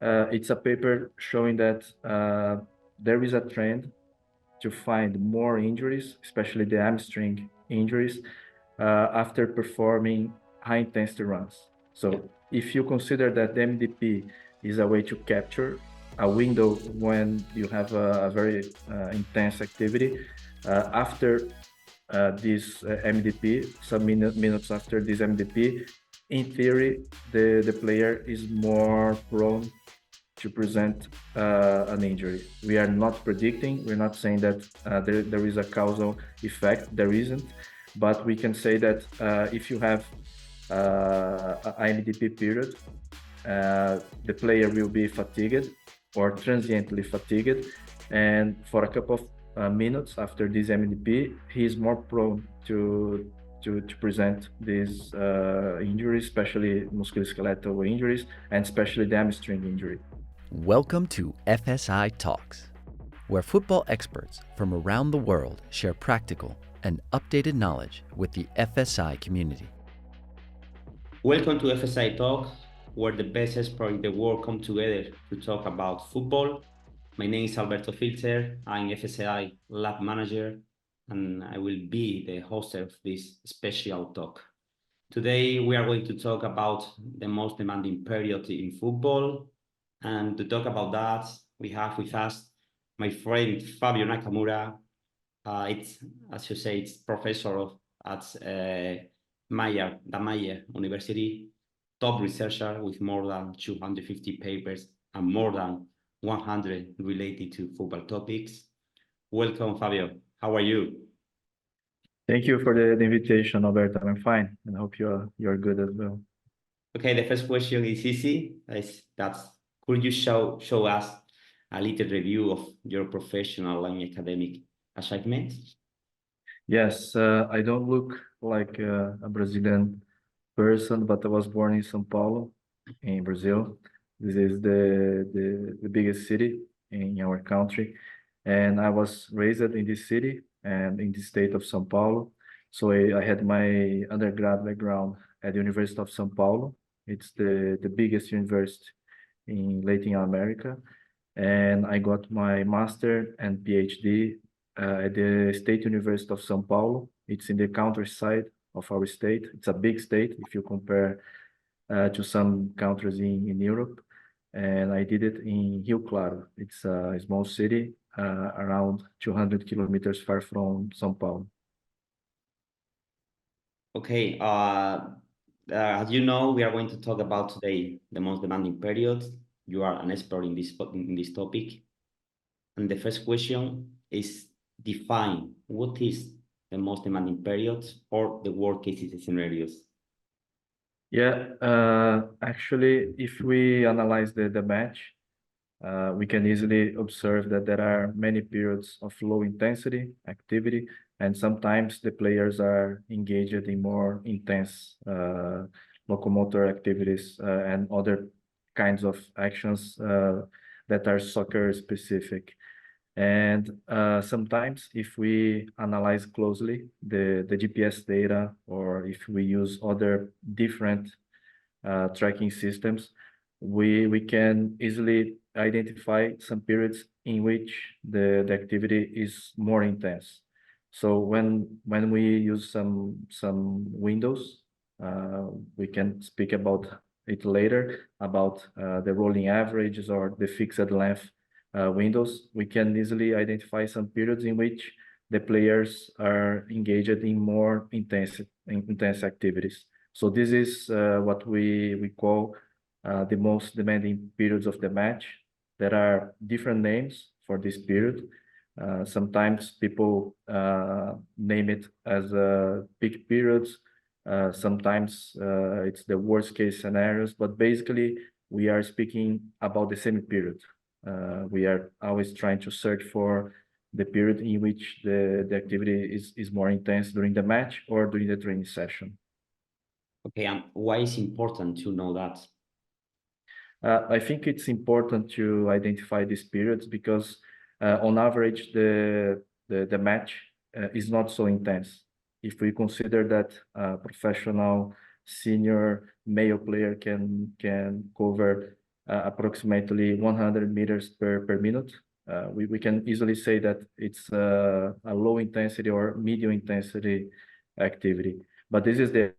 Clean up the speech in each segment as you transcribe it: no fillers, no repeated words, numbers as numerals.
It's a paper showing that there is a trend to find more injuries, especially the hamstring injuries, after performing high intensity runs. So if you consider that the MDP is a way to capture a window when you have a very intense activity, after this MDP, some minutes after this MDP, in theory, the player is more prone to present an injury. We are not predicting, we're not saying that there is a causal effect, there isn't, but we can say that if you have a MDP period, the player will be fatigued or transiently fatigued, and for a couple of minutes after this MDP, he is more prone to present these injuries, especially musculoskeletal injuries, and especially the hamstring injury. Welcome to FSI Talks, where football experts from around the world share practical and updated knowledge with the FSI community. Welcome to FSI Talk, where the best experts in the world come together to talk about football. My name is Alberto Fílter. I'm FSI Lab Manager, and I will be the host of this special talk. Today, we are going to talk about the most demanding period in football. And to talk about that, we have with us my friend Fabio Nakamura. It's, as you say, it's professor at the Mayer University, top researcher with more than 250 papers and more than 100 related to football topics. Welcome, Fabio. How are you? Thank you for the invitation, Alberto. I'm fine, and I hope you're good as well. Okay, the first question is easy. Could you show us a little review of your professional and academic achievements? Yes, I don't look like a Brazilian person, but I was born in São Paulo, in Brazil. This is the biggest city in our country, and I was raised in this city and in the state of São Paulo. So I had my undergrad background at the University of São Paulo. It's the biggest university in Latin America, and I got my master and PhD at the State University of São Paulo. It's in the countryside of our state. It's a big state if you compare to some countries in Europe. And I did it in Rio Claro. It's a small city around 200 kilometers far from São Paulo. Okay, as you know, we are going to talk about today the most demanding period. You are an expert in this topic. And the first question is define what is the most demanding period or the worst cases scenarios. Yeah, actually, if we analyze the match, we can easily observe that there are many periods of low intensity activity, and sometimes the players are engaged in more intense locomotor activities and other kinds of actions that are soccer specific. And sometimes if we analyze closely the GPS data, or if we use other different tracking systems, we can easily identify some periods in which the activity is more intense. So when we use some windows, we can speak about it later, about the rolling averages or the fixed length windows. We can easily identify some periods in which the players are engaged in more intense activities. So this is what we call the most demanding periods of the match. There are different names for this period. Sometimes people name it as peak periods. Sometimes it's the worst case scenarios, but basically we are speaking about the same period. We are always trying to search for the period in which the activity is more intense during the match or during the training session. Okay, and why is important to know that? I think it's important to identify these periods because on average, the match is not so intense. If we consider that a professional senior male player can cover approximately 100 meters per minute. We can easily say that it's a low intensity or medium intensity activity, but this is the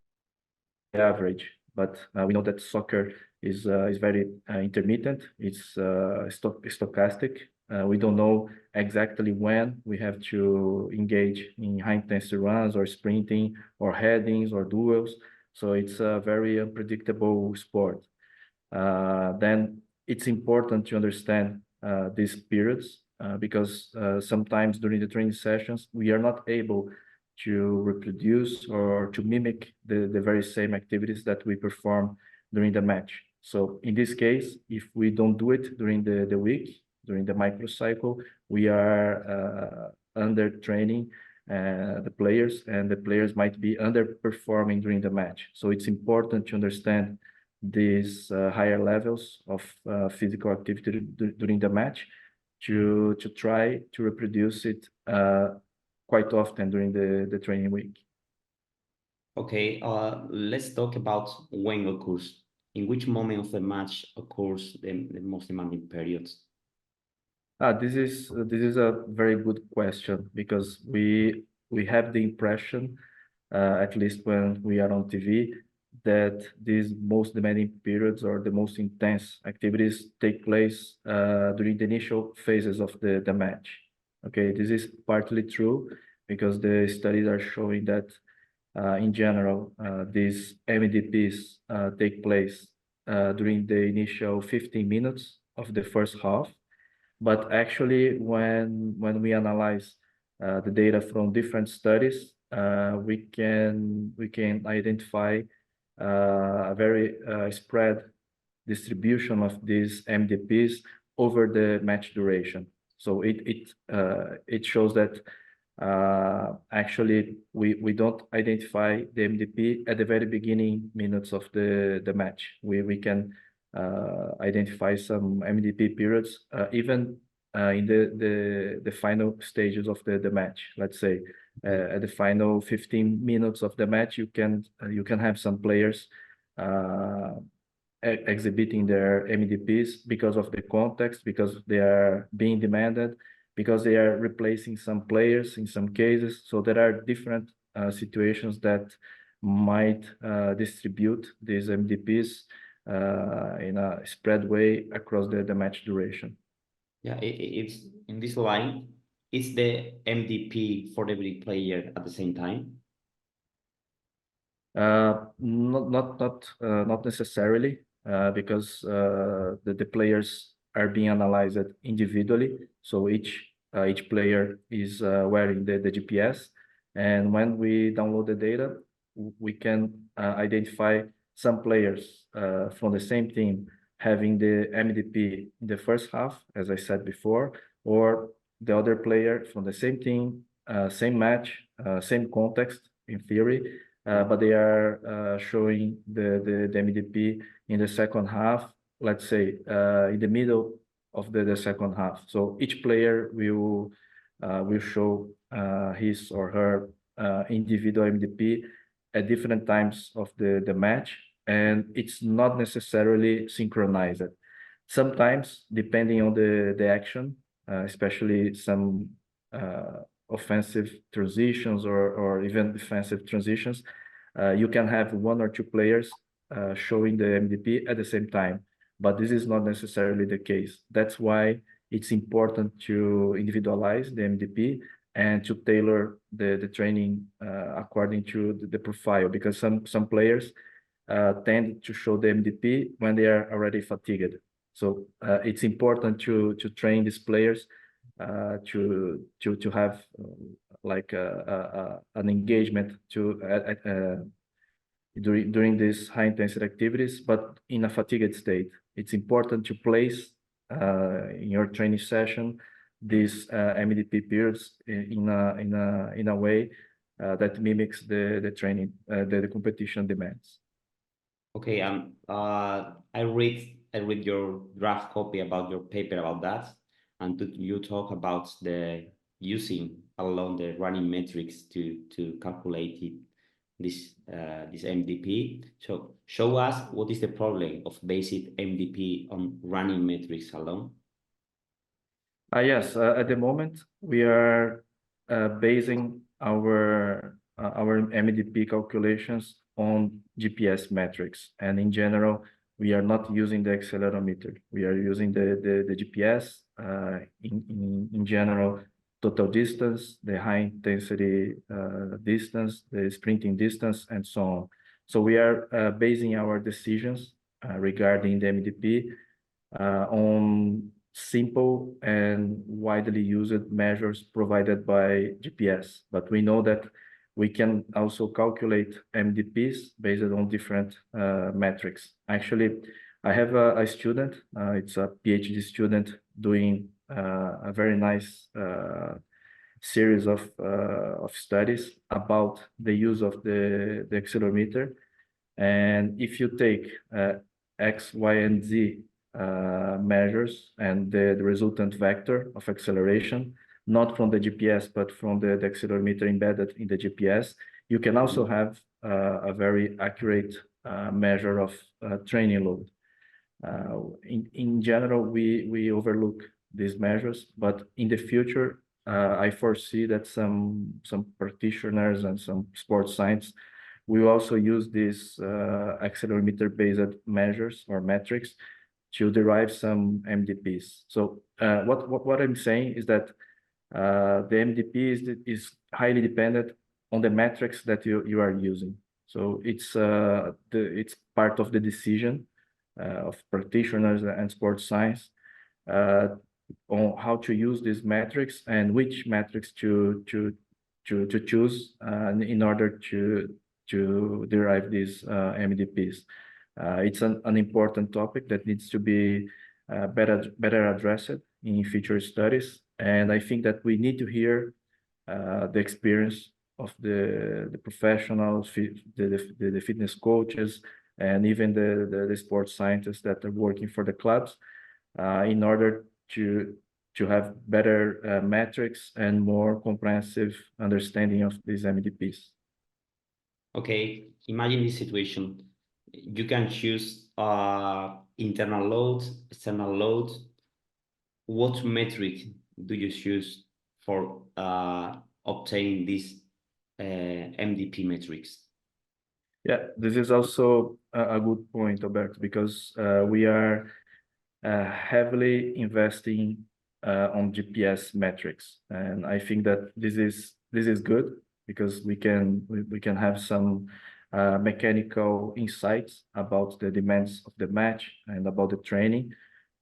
average. But we know that soccer is very intermittent. It's stochastic. We don't know exactly when we have to engage in high intensity runs or sprinting or headings or duels. So it's a very unpredictable sport. Then it's important to understand these periods because sometimes during the training sessions, we are not able to reproduce or to mimic the very same activities that we perform during the match. So in this case, if we don't do it during the week, during the microcycle, we are under training the players, and the players might be underperforming during the match. So it's important to understand these higher levels of physical activity during the match to try to reproduce it quite often during the training week. Okay, let's talk about when occurs. In which moment of the match occurs the most demanding periods? This is a very good question because we have the impression, at least when we are on TV, that these most demanding periods or the most intense activities take place during the initial phases of the match. Okay, this is partly true because the studies are showing that in general, these MDPs take place during the initial 15 minutes of the first half. But actually, when we analyze the data from different studies, we can identify a very spread distribution of these MDPs over the match duration. So it shows that actually we don't identify the MDP at the very beginning minutes of the match. We can identify some MDP periods even in the final stages of the match. Let's say at the final 15 minutes of the match, you can have some players exhibiting their MDPs because of the context, because they are being demanded, because they are replacing some players in some cases. So there are different situations that might distribute these MDPs in a spread way across the match duration. Yeah, it's in this line. Is the MDP for every player at the same time? Not necessarily, because the players are being analyzed individually. So each player is wearing the GPS, and when we download the data, we can identify some players from the same team having the MDP in the first half, as I said before, or the other player from the same team, same match, same context in theory, but they are showing the MDP in the second half, let's say in the middle of the second half. So each player will show his or her individual MDP at different times of the match, and it's not necessarily synchronized. Sometimes, depending on the action, especially some offensive transitions or even defensive transitions, you can have one or two players showing the MDP at the same time, but this is not necessarily the case. That's why it's important to individualize the MDP and to tailor the training according to the profile, because some players tend to show the MDP when they are already fatigued. So it's important to train these players to have like an engagement during these high intensity activities, but in a fatigued state. It's important to place in your training session these MDP periods in a way that mimics the training the competition demands. Okay, I read your draft copy about your paper about that, and you talk about the using along the running metrics to calculate it, this MDP. So show us what is the problem of basic MDP on running metrics alone. Yes, at the moment we are basing our MDP calculations on GPS metrics, and in general we are not using the accelerometer. We are using the GPS in general, total distance, the high intensity distance, the sprinting distance, and so on. So we are basing our decisions regarding the MDP on simple and widely used measures provided by GPS. But we know that we can also calculate MDPs based on different metrics. Actually, I have a student, it's a PhD student doing a very nice series of studies about the use of the accelerometer. And if you take X, Y, and Z measures and the resultant vector of acceleration, not from the GPS, but from the accelerometer embedded in the GPS, you can also have a very accurate measure of training load. In general, we overlook these measures, but in the future, I foresee that some practitioners and some sports science will also use these accelerometer-based measures or metrics to derive some MDPs. So what I'm saying is that the MDP is highly dependent on the metrics that you are using. So it's part of the decision of practitioners and sports science on how to use these metrics and which metrics to choose in order to derive these MDPs. It's an important topic that needs to be better addressed in future studies, and I think that we need to hear the experience of the professionals, the fitness coaches, and even the sports scientists that are working for the clubs in order to have better metrics and more comprehensive understanding of these MDPs. Okay, imagine this situation. You can choose internal load, external load. What metric do you choose for obtaining these MDP metrics? Yeah, this is also a good point, Alberto, because we are heavily investing on GPS metrics, and I think that this is good because we can have some mechanical insights about the demands of the match and about the training,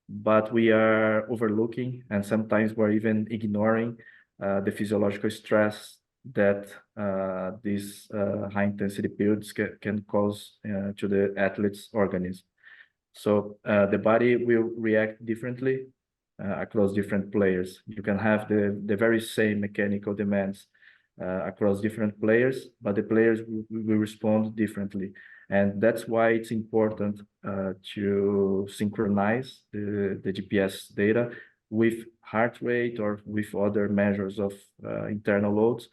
but we are overlooking and sometimes we're even ignoring the physiological stress that these high intensity periods can cause to the athlete's organism. So the body will react differently across different players. You can have the very same mechanical demands across different players, but the players will respond differently. And that's why it's important to synchronize the GPS data with heart rate or with other measures of internal loads.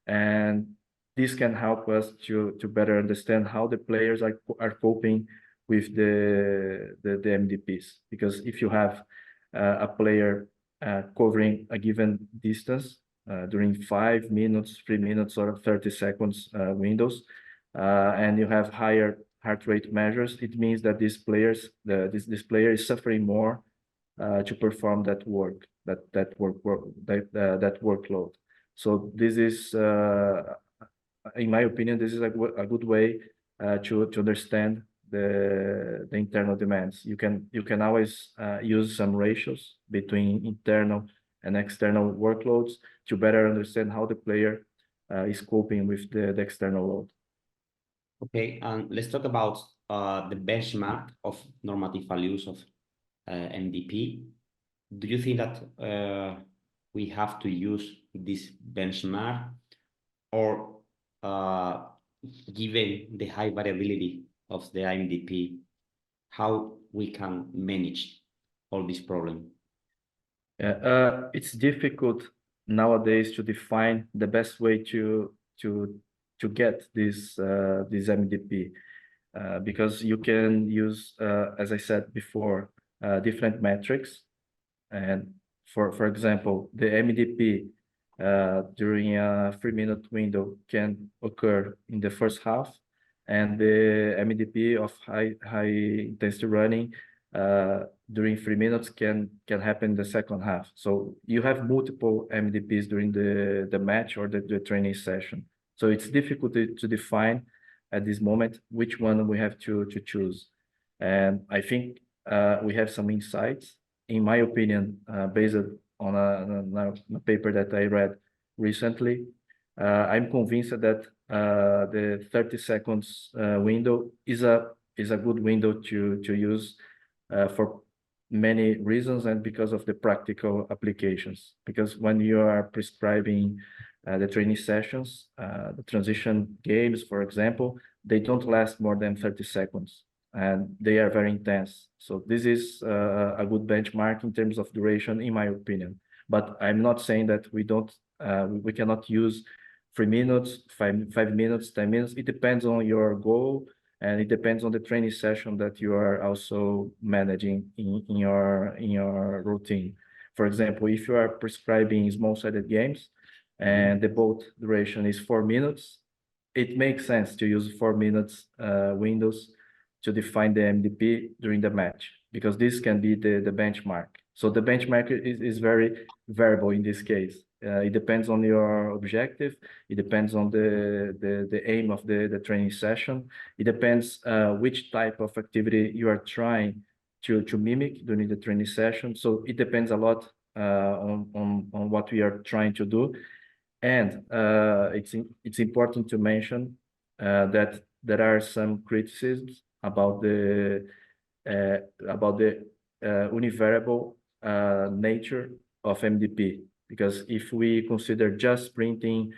And this can help us to better understand how the players are coping with the MDPs. Because if you have a player covering a given distance during 5 minutes, 3 minutes, or 30 seconds windows, and you have higher heart rate measures, it means that this player is suffering more to perform that workload. So this is, in my opinion, this is a good way to understand the internal demands. You can always use some ratios between internal and external workloads to better understand how the player is coping with the external load. Okay, and let's talk about the benchmark of normative values of MDP. Do you think that we have to use this benchmark, or given the high variability of the MDP, how we can manage all this problem? It's difficult nowadays to define the best way to to get this MDP, because you can use, as I said before, different metrics. And for example, the MDP during a 3-minute window can occur in the first half, and the MDP of high intensity running during 3 minutes can happen in the second half. So you have multiple MDPs during the match or the training session. So it's difficult to define at this moment which one we have to choose. And I think we have some insights, in my opinion, based on a paper that I read recently. I'm convinced that the 30 seconds window is a good window to use for many reasons, and because of the practical applications. Because when you are prescribing the training sessions, the transition games, for example, they don't last more than 30 seconds. And they are very intense. So this is a good benchmark in terms of duration, in my opinion. But I'm not saying that we cannot use 3 minutes, 5 minutes, 10 minutes. It depends on your goal, and it depends on the training session that you are also managing in your routine. For example, if you are prescribing small-sided games and the boat duration is 4 minutes, it makes sense to use 4 minutes windows to define the MDP during the match, because this can be the benchmark. So the benchmark is very variable in this case. It depends on your objective. It depends on the aim of the training session. It depends which type of activity you are trying to mimic during the training session. So it depends a lot on what we are trying to do. And it's important to mention that there are some criticisms about the univariable nature of MDP, because if we consider just sprinting,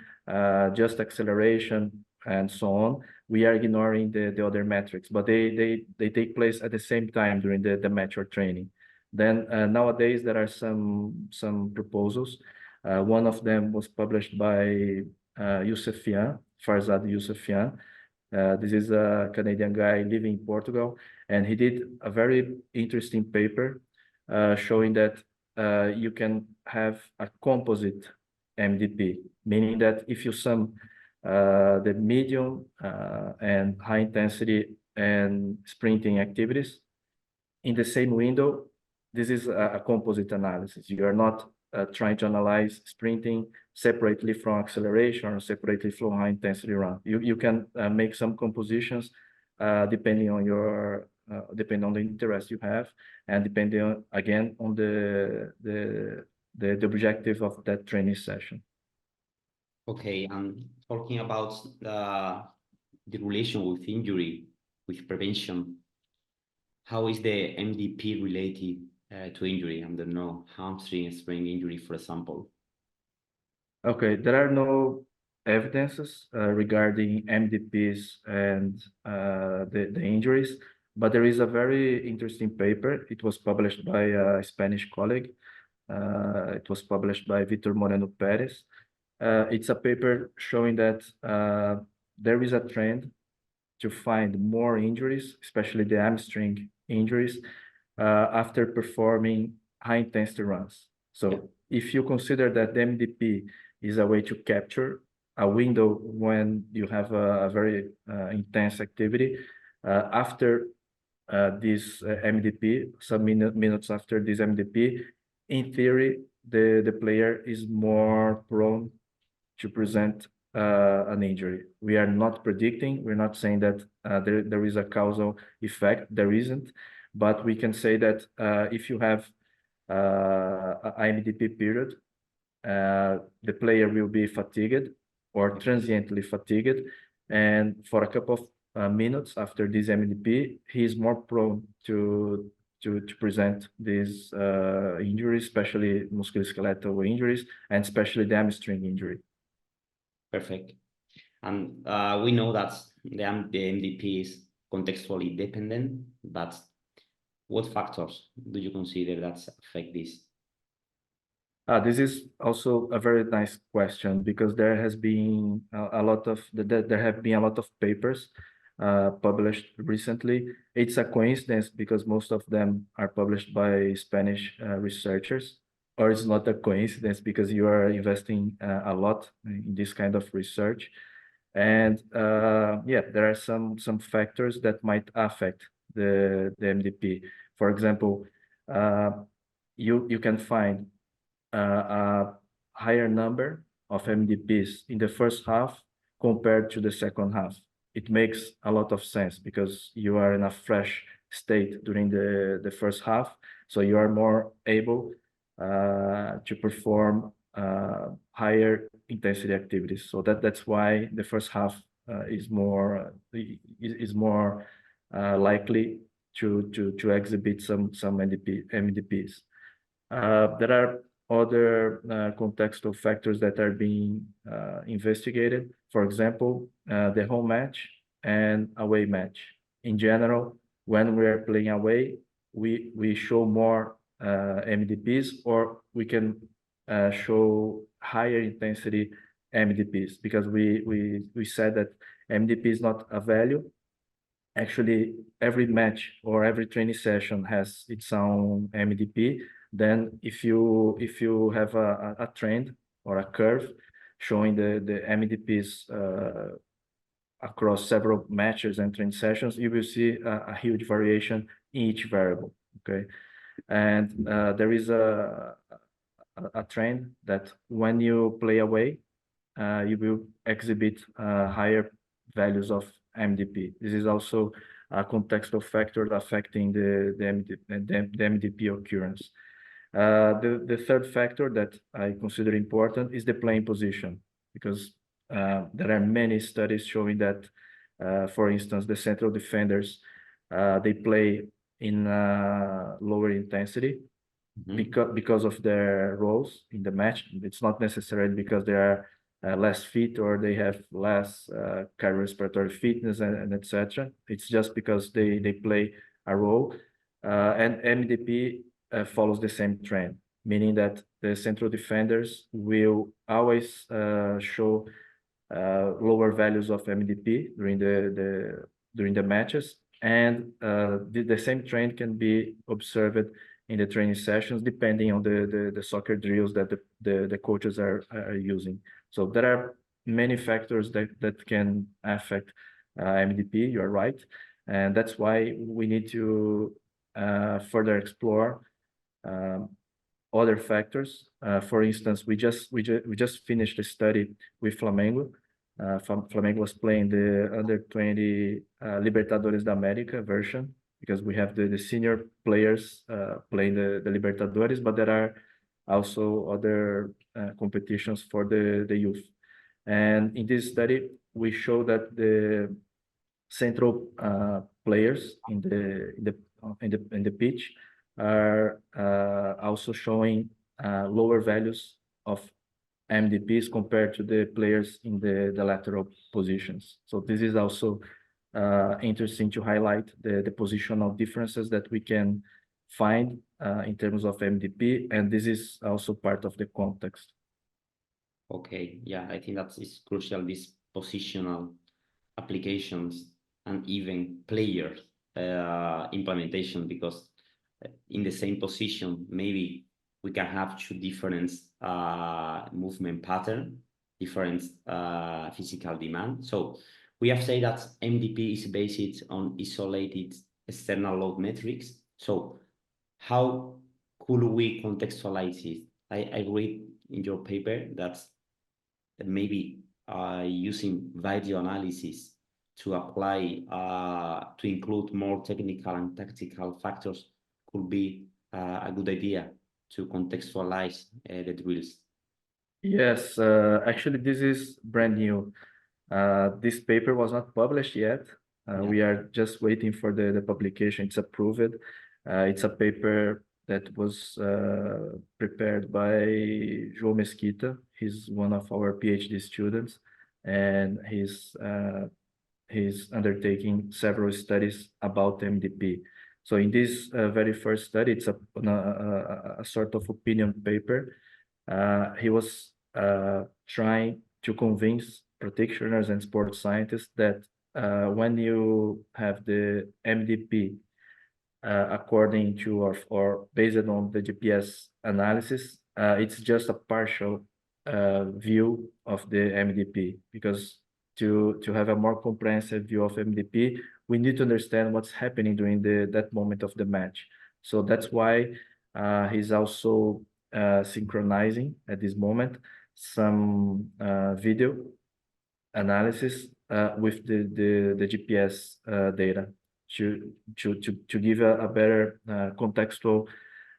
just acceleration, and so on, we are ignoring the other metrics, but they take place at the same time during the match or training. Then nowadays there are some proposals. One of them was published by Farzad Yousefian. This is a Canadian guy living in Portugal, and he did a very interesting paper showing that you can have a composite MDP, meaning that if you sum the medium and high intensity and sprinting activities in the same window, this is a composite analysis. You are not trying to analyze sprinting separately from acceleration or separately from high intensity run. You can make some compositions depending on the interest you have, and depending on, again, on the objective of that training session. Okay, and talking about the relation with injury, with prevention, how is the MDP related to injury? I don't know, hamstring, sprain injury, for example. Okay, there are no evidences regarding MDPs and the injuries, but there is a very interesting paper. It was published by a Spanish colleague. It was published by Vitor Moreno Perez. It's a paper showing that there is a trend to find more injuries, especially the hamstring injuries, after performing high intensity runs. So if you consider that the MDP is a way to capture a window when you have a very intense activity, after this MDP, some minutes after this MDP, in theory, the player is more prone to present an injury. We are not predicting, we're not saying that there is a causal effect, there isn't, but we can say that if you have a MDP period, the player will be fatigued or transiently fatigued, and for a couple of minutes after this MDP, he is more prone to present these injuries, especially musculoskeletal injuries, and especially the hamstring injury. Perfect. And we know that the MDP is contextually dependent, but what factors do you consider that affect this? This is also a very nice question because there has been a lot of there have been a lot of papers published recently. It's a coincidence because most of them are published by Spanish researchers, or it's not a coincidence because you are investing a lot in this kind of research. And yeah, there are some factors that might affect the MDP. For example, you can find a higher number of MDPs in the first half compared to the second half. It makes a lot of sense because you are in a fresh state during the first half, so you are more able to perform higher intensity activities. So that's why the first half is more likely to exhibit some MDPs. There are other contextual factors that are being investigated. For example, the home match and away match. In general, when we are playing away, we show more MDPs, or we can show higher intensity MDPs because we said that MDP is not a value. Actually, every match or every training session has its own MDP. Then if you have a trend or a curve showing the MDPs across several matches and training sessions, you will see a huge variation in each variable. Okay, and there is a trend that when you play away, you will exhibit higher values of MDP. This is also a contextual factor affecting the MDP occurrence. The third factor that I consider important is the playing position, because there are many studies showing that, for instance, the central defenders, they play in lower intensity because of their roles in the match. It's not necessarily because they are less fit or they have less cardiorespiratory fitness and etc. It's just because they play a role. And MDP follows the same trend, meaning that the central defenders will always show lower values of MDP during the matches, and the same trend can be observed in the training sessions depending on the soccer drills that the coaches are using. So there are many factors that can affect MDP. You're right, and that's why we need to further explore other factors. For instance, we just finished a study with Flamengo. Flamengo was playing the under 20 Libertadores da América version, because we have the senior players playing the Libertadores, but there are also other competitions for the youth. And in this study, we show that the central players in the pitch are also showing lower values of MDPs compared to the players in the lateral positions. So this is also interesting to highlight the positional differences that we can find in terms of MDP, and this is also part of the context. Okay, yeah, I think that is crucial, these positional applications and even player implementation, because in the same position, maybe we can have two different movement pattern, different physical demand. So we have said that MDP is based on isolated external load metrics. So how could we contextualize it? I read in your paper that maybe using video analysis to apply to include more technical and tactical factors could be a good idea to contextualize the drills. Yes, actually, this is brand new. This paper was not published yet. We are just waiting for the publication. It's approved. It's a paper that was prepared by João Mesquita. He's one of our PhD students, and he's undertaking several studies about MDP. So in this very first study, it's a sort of opinion paper. he was trying to convince practitioners and sports scientists that when you have the MDP according to or based on the GPS analysis, it's just a partial view of the MDP, because to have a more comprehensive view of MDP, we need to understand what's happening during that moment of the match. So that's why he's also synchronizing at this moment some video analysis with the GPS data to give a better contextual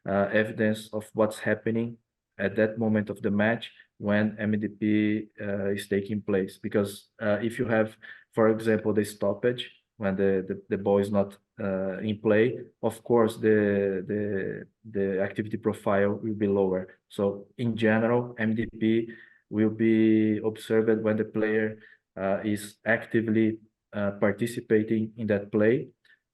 evidence of what's happening at that moment of the match when MDP is taking place. Because if you have, for example, the stoppage when the ball is not in play, of course the activity profile will be lower. So in general, MDP will be observed when the player is actively participating in that play,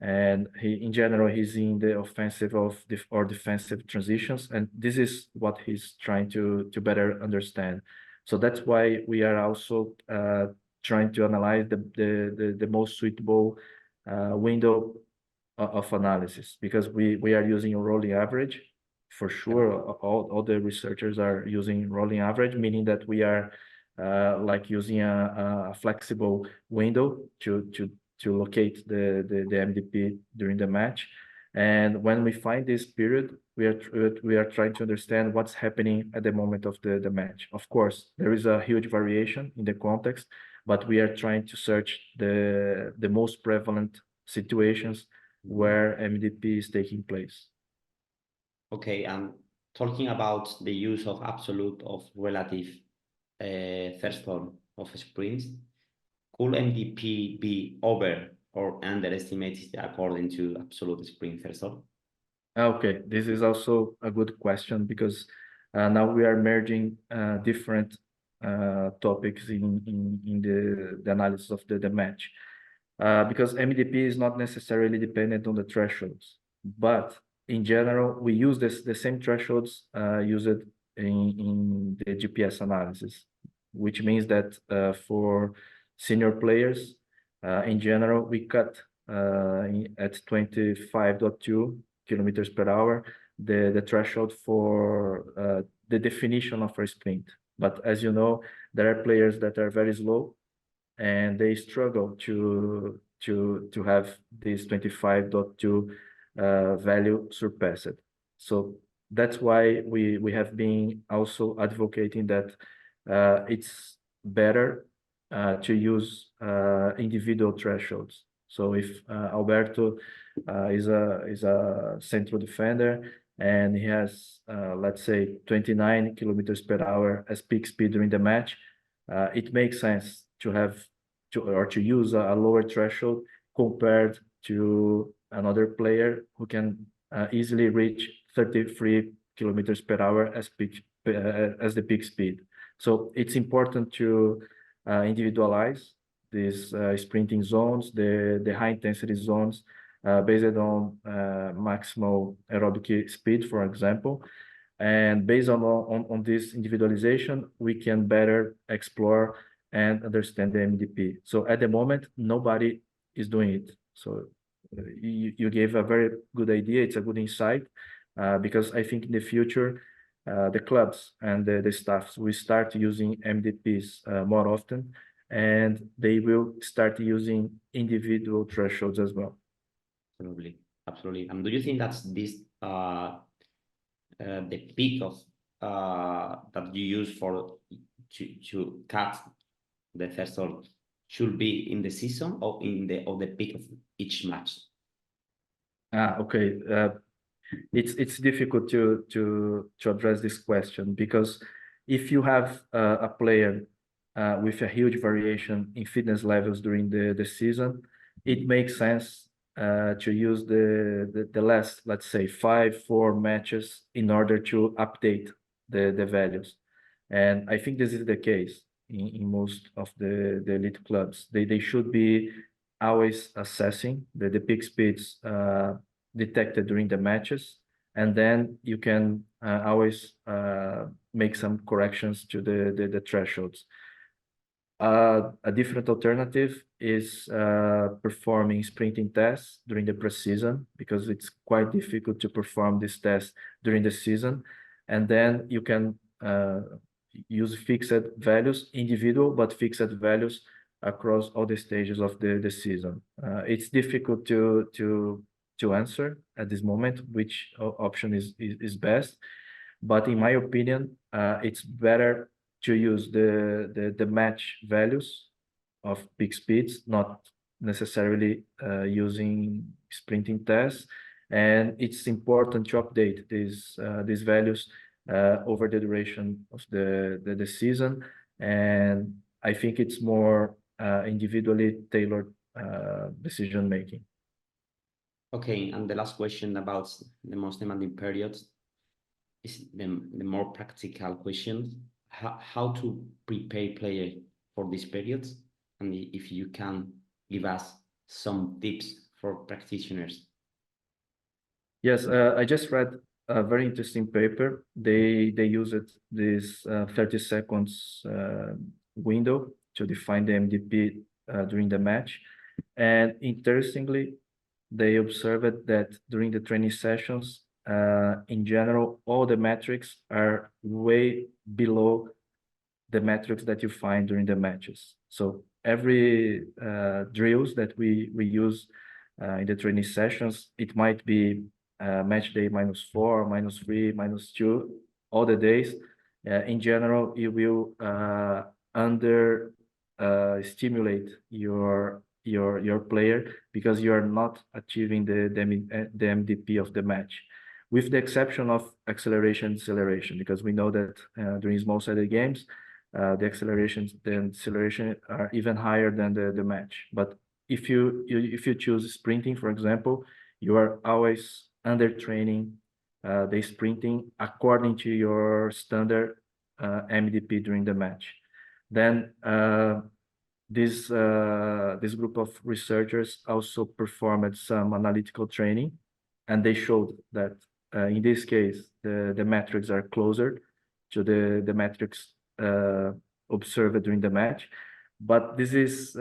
and in general he's in the offensive or defensive transitions, and this is what he's trying to better understand. So that's why we are also trying to analyze the most suitable window of analysis, because we are using a rolling average for sure. All the researchers are using rolling average, meaning that we are like using a flexible window to locate the MDP during the match. And when we find this period, we are trying to understand what's happening at the moment of the match. Of course, there is a huge variation in the context, but we are trying to search the most prevalent situations where MDP is taking place. Okay, and talking about the use of absolute of relative threshold of sprints, could MDP be over or underestimated according to absolute sprint threshold? Okay, this is also a good question, because now we are merging different topics in the analysis of the match. Because MDP is not necessarily dependent on the thresholds, but in general, we use the same thresholds used in the GPS analysis, which means that for senior players, in general, we cut at 25.2 kilometers per hour the threshold for the definition of a sprint. But as you know, there are players that are very slow, and they struggle to have this 25.2 value surpassed. So that's why we have been also advocating that it's better to use individual thresholds. So if Alberto is a central defender and he has let's say 29 kilometers per hour as peak speed during the match, it makes sense to use a lower threshold compared to another player who can easily reach 33 kilometers per hour as the peak speed. So it's important to individualize these sprinting zones, the high intensity zones, based on maximal aerobic speed, for example. And based on this individualization, we can better explore and understand the MDP. So at the moment, nobody is doing it. So you gave a very good idea. It's a good insight, because I think in the future, the clubs and the staffs will start using MDPs more often, and they will start using individual thresholds as well. Absolutely, absolutely. And do you think that's this the peak of that you use for to cut the threshold should be in the season or in the peak of each match? Okay. It's difficult to address this question, because if you have a player with a huge variation in fitness levels during the season, it makes sense to use the last, let's say, 4 matches in order to update the values. And I think this is the case in most of the elite clubs. They should be always assessing the peak speeds detected during the matches, and then you can always make some corrections to the thresholds. A different alternative is performing sprinting tests during the preseason, because it's quite difficult to perform this test during the season. And then you can use fixed values, individual, but fixed values across all the stages of the season. It's difficult to answer at this moment which option is best. But in my opinion, it's better to use the match values of peak speeds, not necessarily using sprinting tests. And it's important to update these values over the duration of the season. And I think it's more individually tailored decision making. Okay, and the last question about the most demanding periods is the more practical question. How to prepare player for these periods, and if you can give us some tips for practitioners. Yes, I just read a very interesting paper. They used this 30 seconds window to define the MDP during the match. And interestingly, they observed that during the training sessions, in general, all the metrics are way below the metrics that you find during the matches. So every drills that we use in the training sessions, it might be match day -4, -3, -2, all the days. In general, you will under stimulate your player, because you are not achieving the MDP of the match, with the exception of acceleration, deceleration, because we know that during small-sided games, the acceleration are even higher than the match. But if you choose sprinting, for example, you are always under training the sprinting according to your standard MDP during the match. Then this group of researchers also performed some analytical training, and they showed that in this case the metrics are closer to the metrics observed during the match. But this is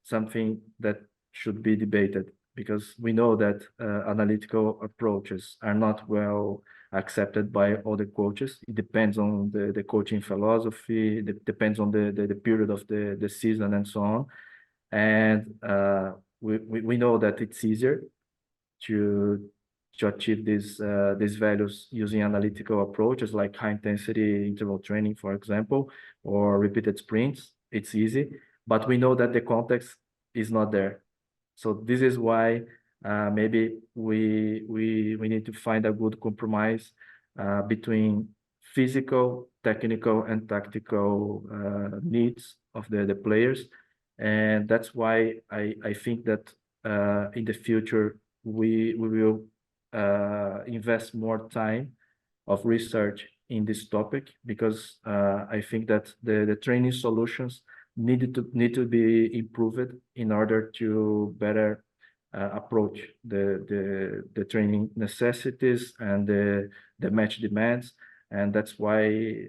something that should be debated, because we know that analytical approaches are not well accepted by all the coaches. It depends on the coaching philosophy, it depends on the period of the season and so on. And we know that it's easier to achieve these values using analytical approaches like high intensity interval training, for example, or repeated sprints. It's easy, but we know that the context is not there. So this is why maybe we need to find a good compromise between physical, technical, and tactical needs of the players. And that's why I think that in the future we will invest more time of research in this topic, because I think that the training solutions need to be improved in order to better approach the training necessities and the match demands. And that's why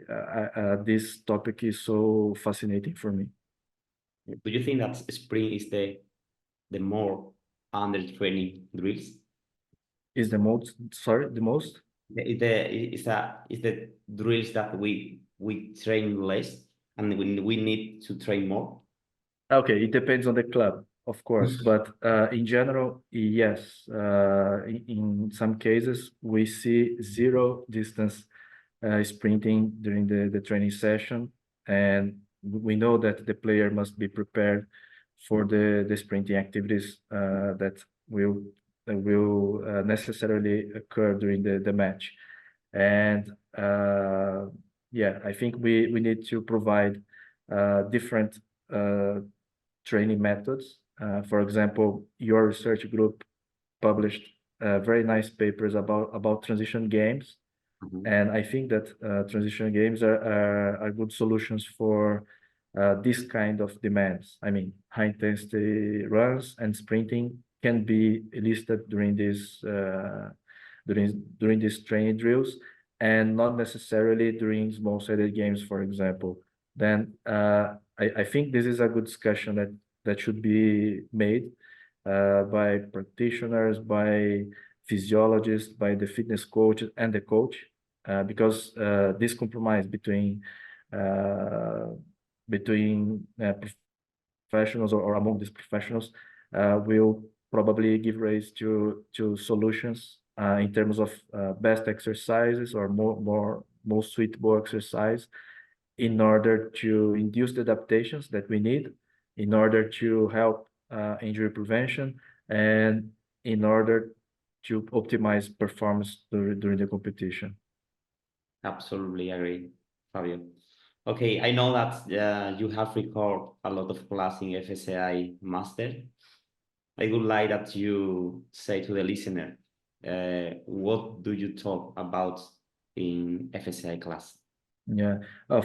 this topic is so fascinating for me. Do you think that sprint is the more under training drills? Is the most, sorry, the most? Is the drills that we train less and we need to train more? Okay, it depends on the club, of course, but in general, yes. In some cases, we see zero distance sprinting during the training session, and we know that the player must be prepared for the sprinting activities that will necessarily occur during the match. And yeah, I think we need to provide different training methods. For example, your research group published very nice papers about transition games. Mhm. And I think that transition games are good solutions for this kind of demands. I mean, high intensity runs and sprinting can be listed during during these training drills, and not necessarily during small-sided games, for example. Then I think this is a good discussion that should be made by practitioners, by physiologists, by the fitness coach and the coach, because this compromise between professionals or among these professionals will probably give rise to solutions in terms of best exercises or most suitable exercise in order to induce the adaptations that we need, in order to help injury prevention, and in order to optimize performance during the competition. Absolutely agree, Fabio. Okay, I know that you have recorded a lot of class in FSI Master. I would like that you say to the listener, what do you talk about in FSI class? Yeah.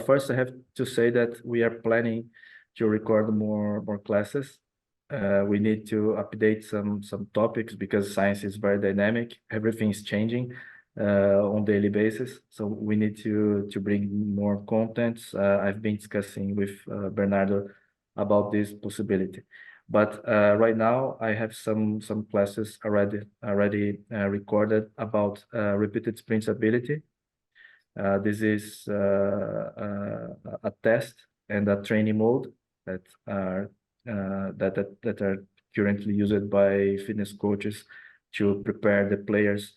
First, I have to say that we are planning to record more classes. We need to update some topics because science is very dynamic. Everything is changing on daily basis. So we need to bring more contents. I've been discussing with Bernardo about this possibility. But right now, I have some classes already recorded about repeated sprints ability. This is a test and a training mode that are currently used by fitness coaches to prepare the players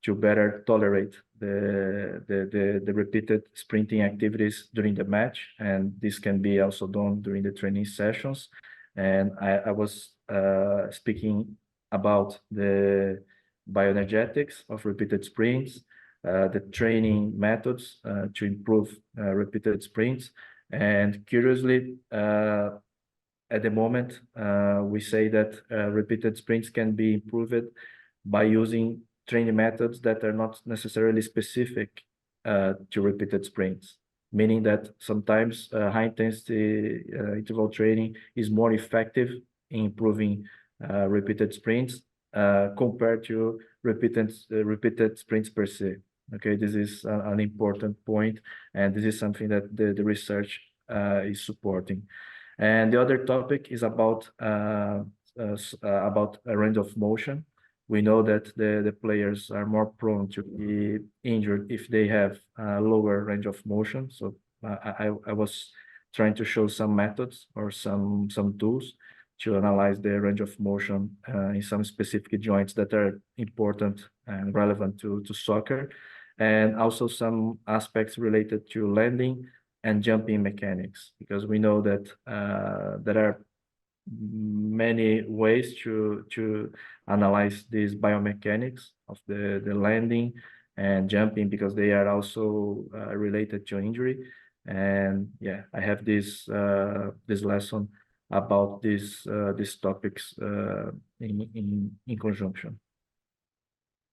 to better tolerate the repeated sprinting activities during the match, and this can be also done during the training sessions. And I was speaking about the bioenergetics of repeated sprints, the training methods to improve repeated sprints. And curiously, at the moment, we say that repeated sprints can be improved by using training methods that are not necessarily specific to repeated sprints, meaning that sometimes high intensity interval training is more effective in improving repeated sprints compared to repeated sprints per se. Okay, this is an important point, and this is something that the research is supporting. And the other topic is about a range of motion. We know that the players are more prone to be injured if they have a lower range of motion. So I was trying to show some methods or some tools to analyze the range of motion in some specific joints that are important and relevant to soccer, and also some aspects related to landing and jumping mechanics, because we know that there are many ways to analyze these biomechanics of the landing and jumping, because they are also related to injury. And yeah, I have this lesson about these topics in conjunction.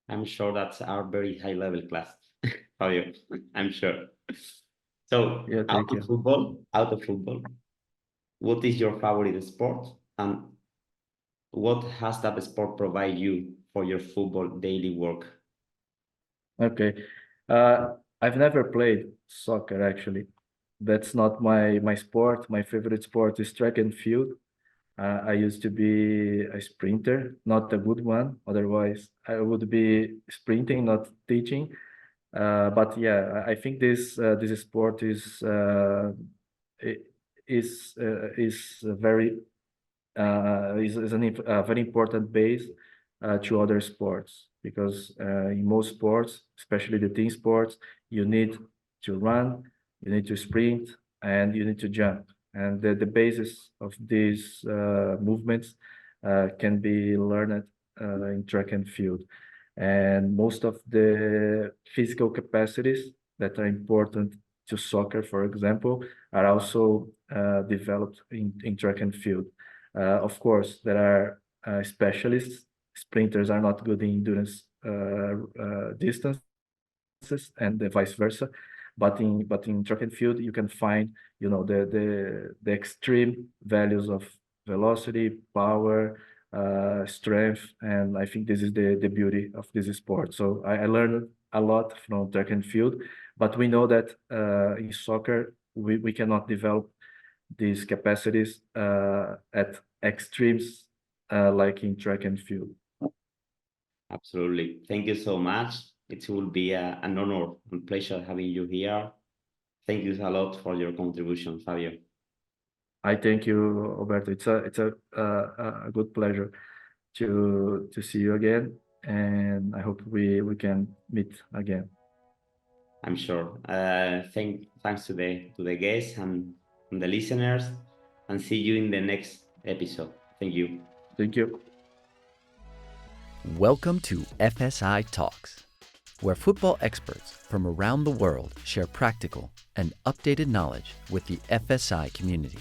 I'm sure that's our very high level class, Fabio. I'm sure. So Yeah, thank you. Out of football, what is your favorite sport, and what has that sport provide you for your football daily work? Okay. I've never played soccer, actually. That's not my sport. My favorite sport is track and field. I used to be a sprinter, not a good one. Otherwise, I would be sprinting, not teaching. But yeah, I think this sport is a very very important base to other sports, because in most sports, especially the team sports, you need to run, you need to sprint, and you need to jump. And the basis of these movements can be learned in track and field. And most of the physical capacities that are important to soccer, for example, are also developed in track and field. Of course, there are specialists. Sprinters are not good in endurance distances, and vice versa. But in track and field, you can find, the extreme values of velocity, power, strength, and I think this is the beauty of this sport. So I learned a lot from track and field, but we know that in soccer we cannot develop these capacities at extremes like in track and field. Absolutely. Thank you so much. It will be an honor and pleasure having you here. Thank you a lot for your contribution, Fabio. I thank you, Alberto. It's a good pleasure to see you again, and I hope we can meet again. I'm sure. Thanks to the guests and the listeners, and see you in the next episode. Thank you. Thank you. Welcome to FSI Talks, where football experts from around the world share practical and updated knowledge with the FSI community.